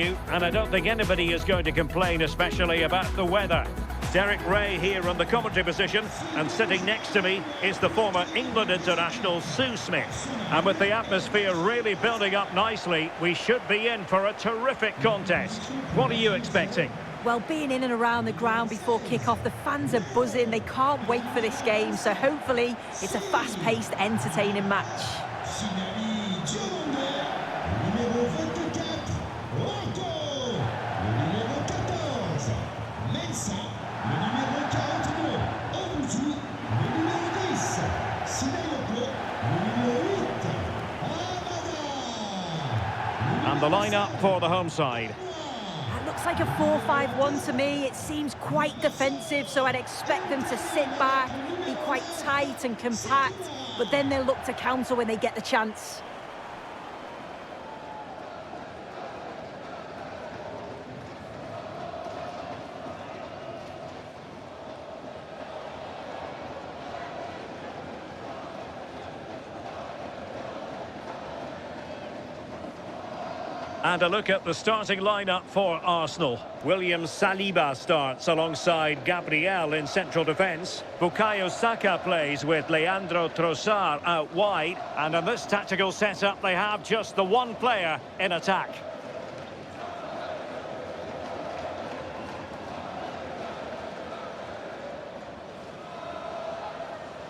And I don't think anybody is going to complain, especially about the weather. Derek Ray here on the commentary position, and sitting next to me is the former England international Sue Smith. And with the atmosphere really building up nicely, we should be in for a terrific contest. What are you expecting? Well, being in and around the ground before kick-off, the fans are buzzing. They can't wait for this game, so hopefully it's a fast-paced, entertaining match. And the lineup for the home side. It looks like a 4-5-1 to me. It seems quite defensive, so I'd expect them to sit back, be quite tight and compact, but then they'll look to counter when they get the chance. And a look at the starting lineup for Arsenal. William Saliba starts alongside Gabriel in central defence. Bukayo Saka plays with Leandro Trossard out wide. And in this tactical setup, they have just the one player in attack.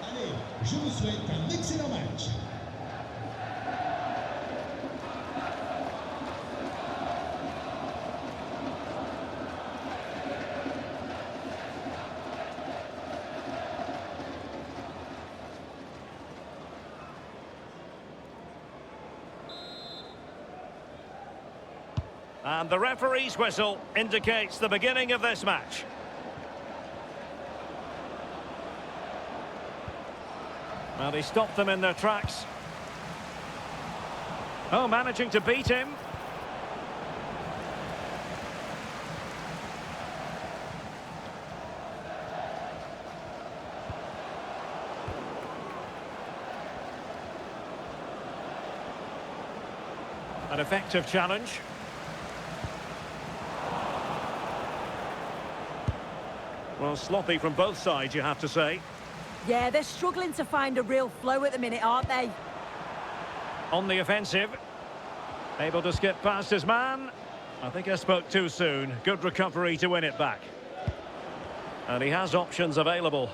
Allez, je vous souhaite un excellent match. And the referee's whistle indicates the beginning of this match. Well, he stopped them in their tracks. Oh, managing to beat him. An effective challenge. Well, sloppy from both sides, you have to say. Yeah, they're struggling to find a real flow at the minute, aren't they? On the offensive. Able to skip past his man. I think I spoke too soon. Good recovery to win it back. And he has options available.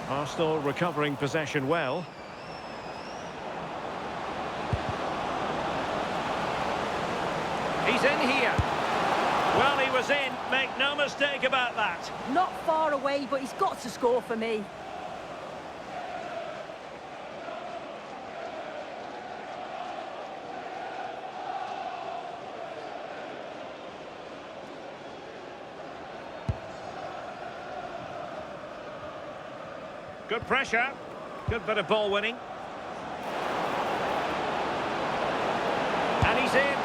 Arsenal recovering possession well. He's in here. Well, he was in. Make no mistake about that. Not far away, but he's got to score for me. Good pressure. Good bit of ball winning. And he's in.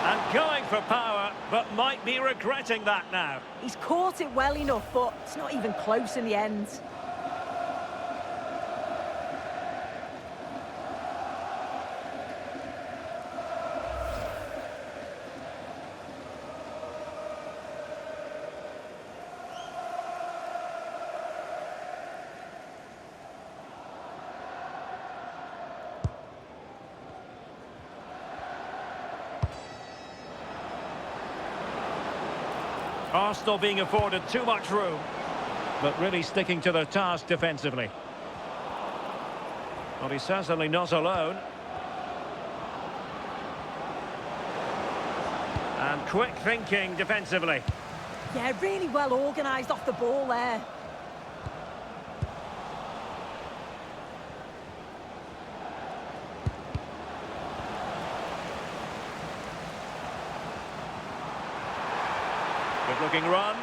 And going for power, but might be regretting that now. He's caught it well enough, but it's not even close in the end. Arsenal being afforded too much room, but really sticking to their task defensively. Well, he's certainly not alone. And quick thinking defensively. Yeah, really well organised off the ball there. Good looking run.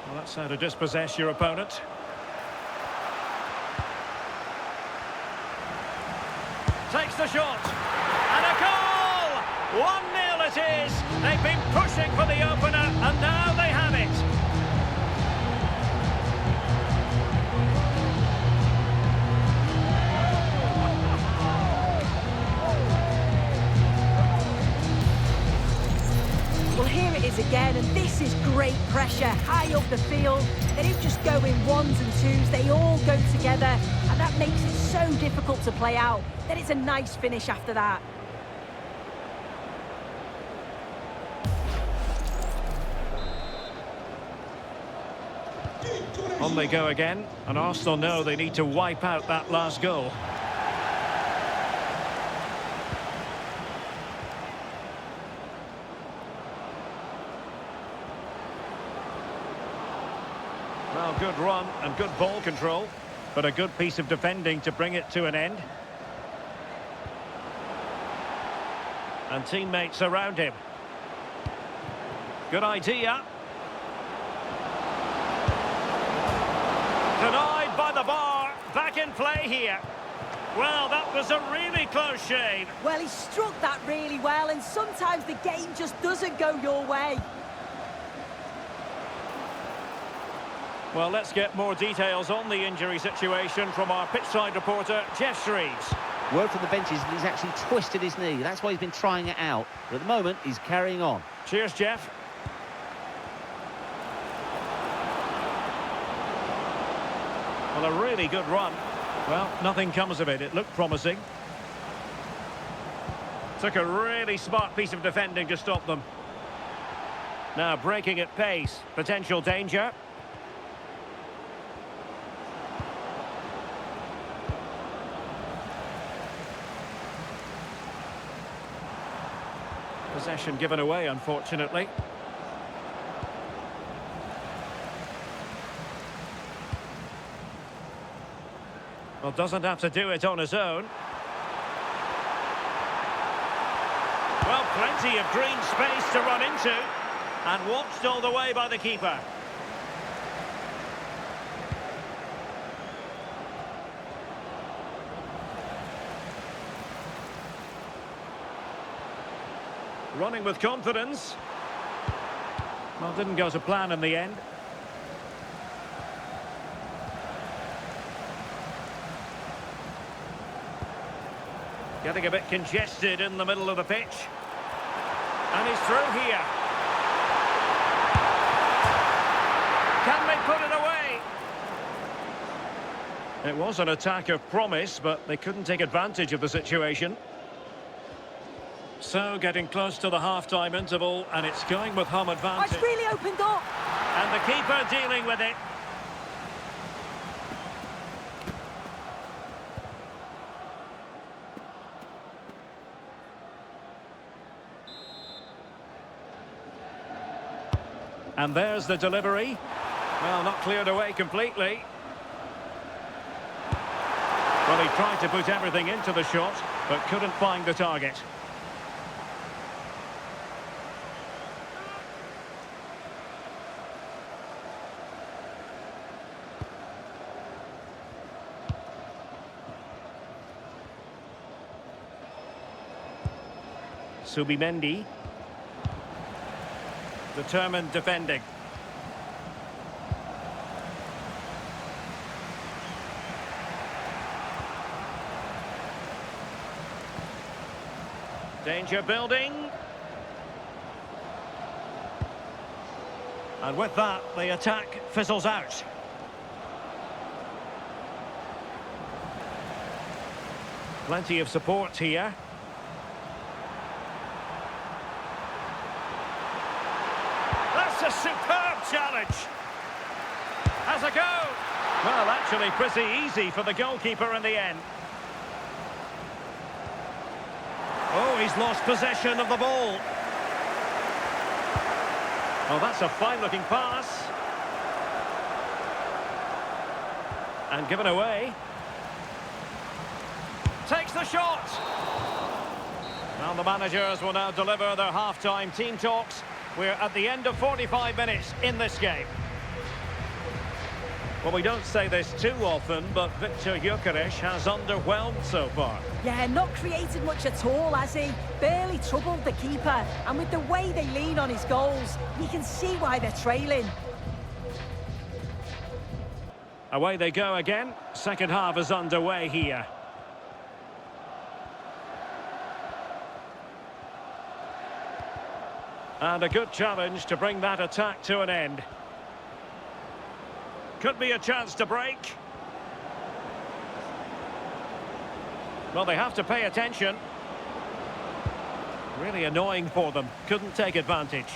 Well, that's how to dispossess your opponent. Takes the shot. And a goal! 1-0 it is. They've been pushing for the opener, and now they have it. Well, here it is again, and this is great pressure, high up the field. They don't just go in ones and twos, they all go together, and that makes it so difficult to play out. Then it's a nice finish after that. On they go again, and Arsenal know they need to wipe out that last goal. Well, good run and good ball control, but a good piece of defending to bring it to an end. And teammates around him. Good idea. Denied by the bar. Back in play here. Well, that was a really close shave. Well, he struck that really well, and sometimes the game just doesn't go your way. Well, let's get more details on the injury situation from our pitchside reporter, Jeff Shreves. Word from the benches that he's actually twisted his knee. That's why he's been trying it out. But at the moment, he's carrying on. Cheers, Jeff. Well, a really good run. Well, nothing comes of it. It looked promising. Took a really smart piece of defending to stop them. Now breaking at pace. Potential danger. Possession given away, unfortunately. Well, doesn't have to do it on his own. Well, plenty of green space to run into, and watched all the way by the keeper. Running with confidence. Well, didn't go to plan in the end. Getting a bit congested in the middle of the pitch. And he's through here. Can they put it away? It was an attack of promise, but they couldn't take advantage of the situation. So, getting close to the half-time interval, and it's going with home advantage. Oh, it's really opened up. And the keeper dealing with it. And there's the delivery. Well, not cleared away completely. Well, he tried to put everything into the shot, but couldn't find the target. Subimendi. Determined defending. Danger building. And with that, the attack fizzles out. Plenty of support here. That's a superb challenge. Has a go. Well, actually pretty easy for the goalkeeper in the end. Oh, he's lost possession of the ball. Oh, that's a fine-looking pass. And given away. Takes the shot. Well, the managers will now deliver their half-time team talks. We're at the end of 45 minutes in this game. Well, we don't say this too often, but Victor Gyökeres has underwhelmed so far. Yeah, not created much at all, has he? Barely troubled the keeper. And with the way they lean on his goals, you can see why they're trailing. Away they go again. Second half is underway here. And a good challenge to bring that attack to an end. Could be a chance to break. Well, they have to pay attention. Really annoying for them. Couldn't take advantage.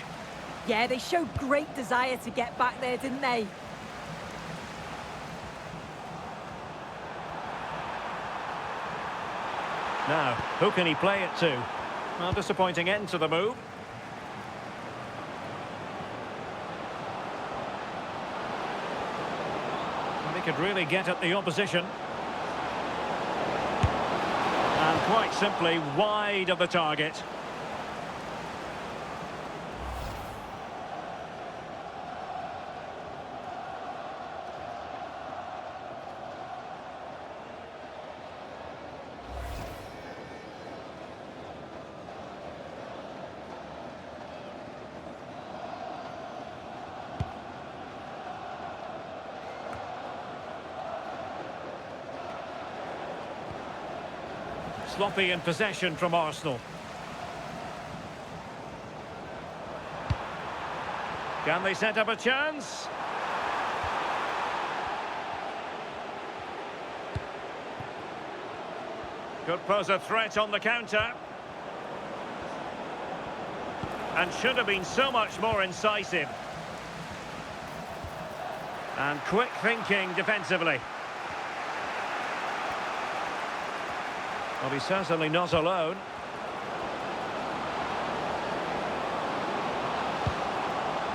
Yeah, they showed great desire to get back there, didn't they? Now, who can he play it to? Well, disappointing end to the move. Could really get at the opposition. And quite simply wide of the target. Sloppy in possession from Arsenal. Can they set up a chance? Could pose a threat on the counter. And should have been so much more incisive. And quick thinking defensively. Well, he's certainly not alone.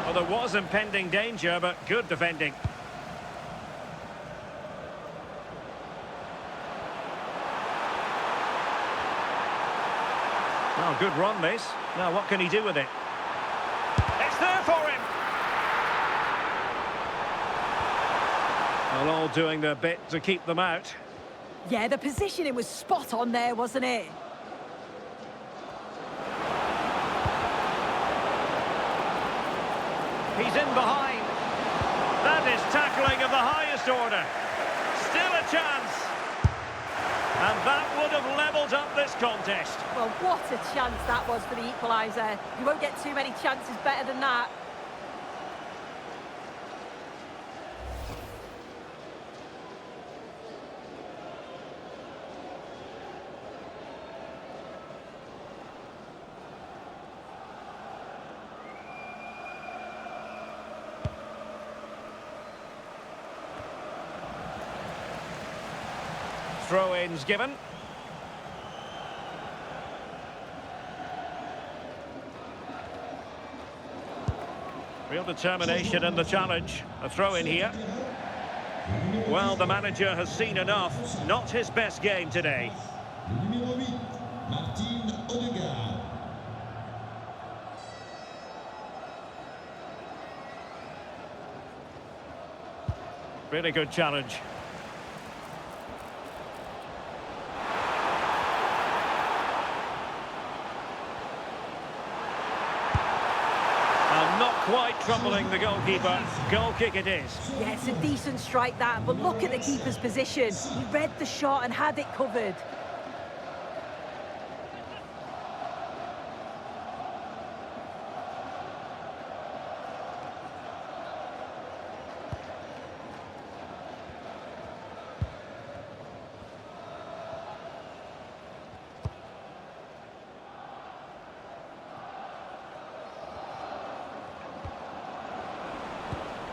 Well, there was impending danger, but good defending. Oh, good run, this. Now, what can he do with it? It's there for him! Well, all doing their bit to keep them out. Yeah, the positioning was spot on there, wasn't it? He's in behind. That is tackling of the highest order. Still a chance. And that would have levelled up this contest. Well, what a chance that was for the equaliser. You won't get too many chances better than that. Throw-ins given. Real determination in the challenge. A throw-in here. Well, the manager has seen enough. Not his best game today. Numéro 8, Martin Odegaard. Really good challenge. Not quite troubling the goalkeeper. Goal kick it is. Yeah, it's a decent strike that, but look at the keeper's position. He read the shot and had it covered.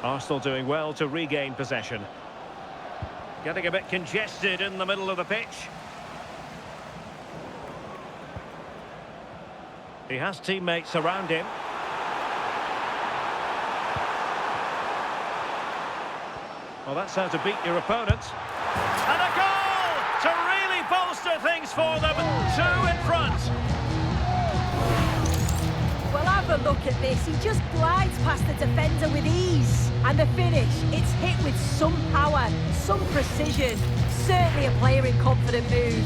Arsenal doing well to regain possession. Getting a bit congested in the middle of the pitch. He has teammates around him. Well, that's how to beat your opponent. And a goal to really bolster things for them. 2 in front. Well, have a look at this. He just glides past the defender with ease. And the finish, it's hit with some power, some precision. Certainly a player in confident mood.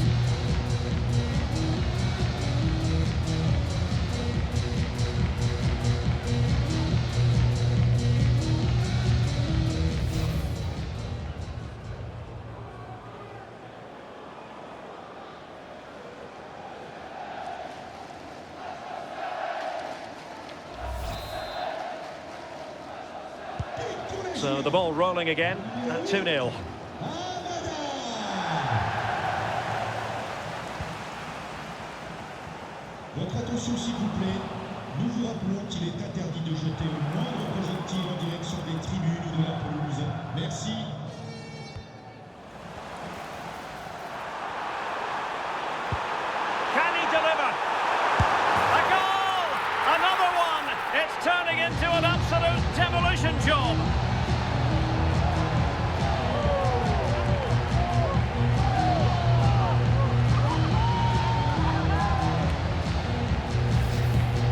So the ball rolling again at 2-0. Votre attention s'il vous plaît. Nous vous rappelons qu'il est interdit de jeter le moindre projectile en direction des tribunes ou de la pelouse. Merci. Can he deliver? A goal! Another one! It's turning into an absolute demolition job.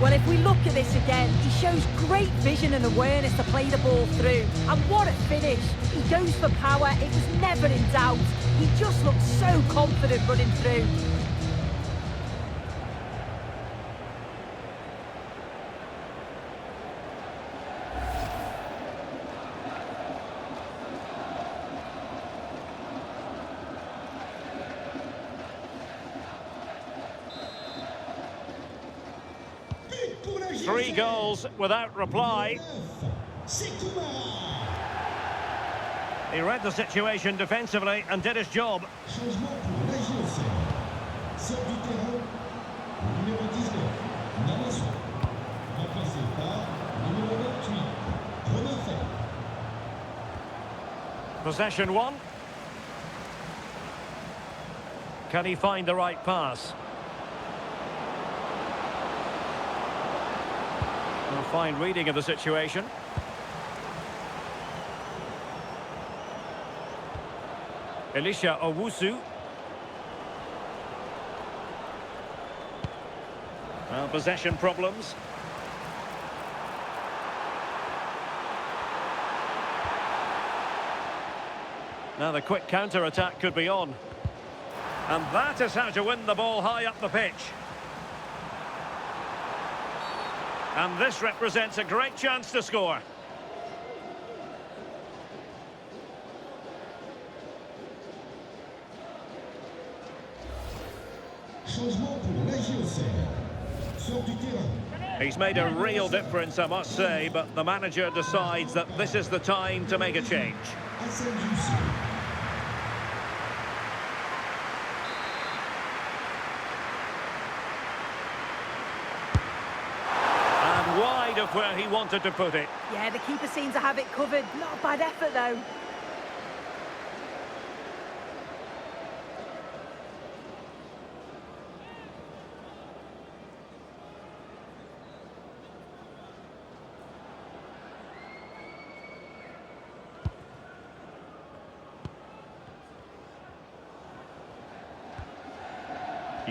Well, if we look at this again, he shows great vision and awareness to play the ball through. And what a finish. He goes for power. It was never in doubt. He just looks so confident running through. Three goals without reply. He read the situation defensively and did his job. Changement pour l'AG Auxerre. Sort du terrain, le numéro 19, Namasso. Remplacé par le numéro 28, Renafel. Possession one. Can he find the right pass? A fine reading of the situation. Elisha Owusu. Well, possession problems. Now the quick counter-attack could be on. And that is how to win the ball high up the pitch. And this represents a great chance to score. Changement pour l'AG Auxerre. Sort du terrain. He's made a real difference, I must say, but the manager decides that this is the time to make a change. Hassan Youssi. Wide of where he wanted to put it. Yeah, the keeper seemed to have it covered. Not a bad effort, though.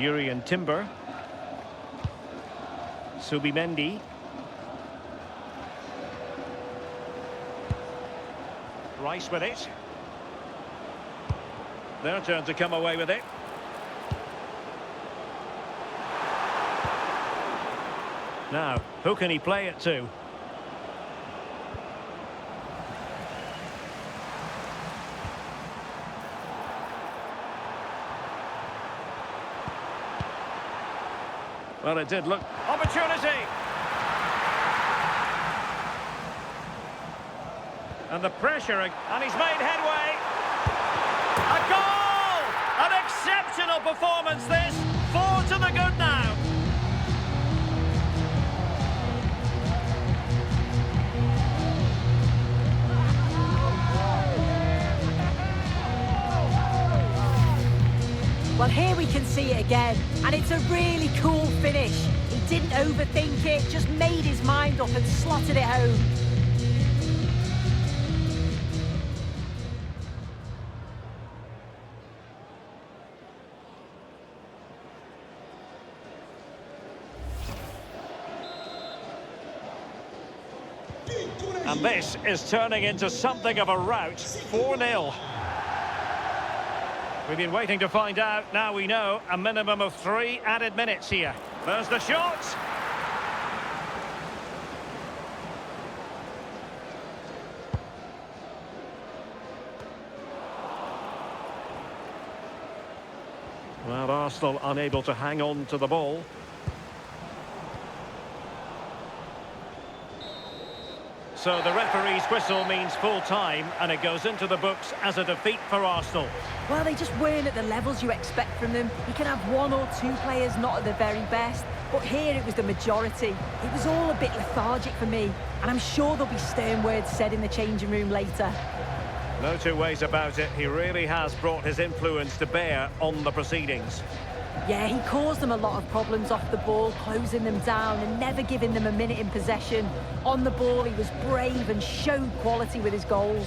Urian Timber. Subimendi. Rice with it. Their turn to come away with it. Now, who can he play it to? Well, it did look... Opportunity! And the pressure, and he's made headway. A goal! An exceptional performance this. 4 to the good now. Well, here we can see it again, and it's a really cool finish. He didn't overthink it, just made his mind up and slotted it home. And this is turning into something of a rout. 4-0. We've been waiting to find out. Now we know a minimum of 3 added minutes here. There's the shot. Well, Arsenal unable to hang on to the ball. So the referee's whistle means full time, and it goes into the books as a defeat for Arsenal. Well, they just weren't at the levels you expect from them. You can have 1 or 2 players not at the very best, but here it was the majority. It was all a bit lethargic for me, and I'm sure there'll be stern words said in the changing room later. No two ways about it. He really has brought his influence to bear on the proceedings. Yeah, he caused them a lot of problems off the ball, closing them down and never giving them a minute in possession. On the ball, he was brave and showed quality with his goals.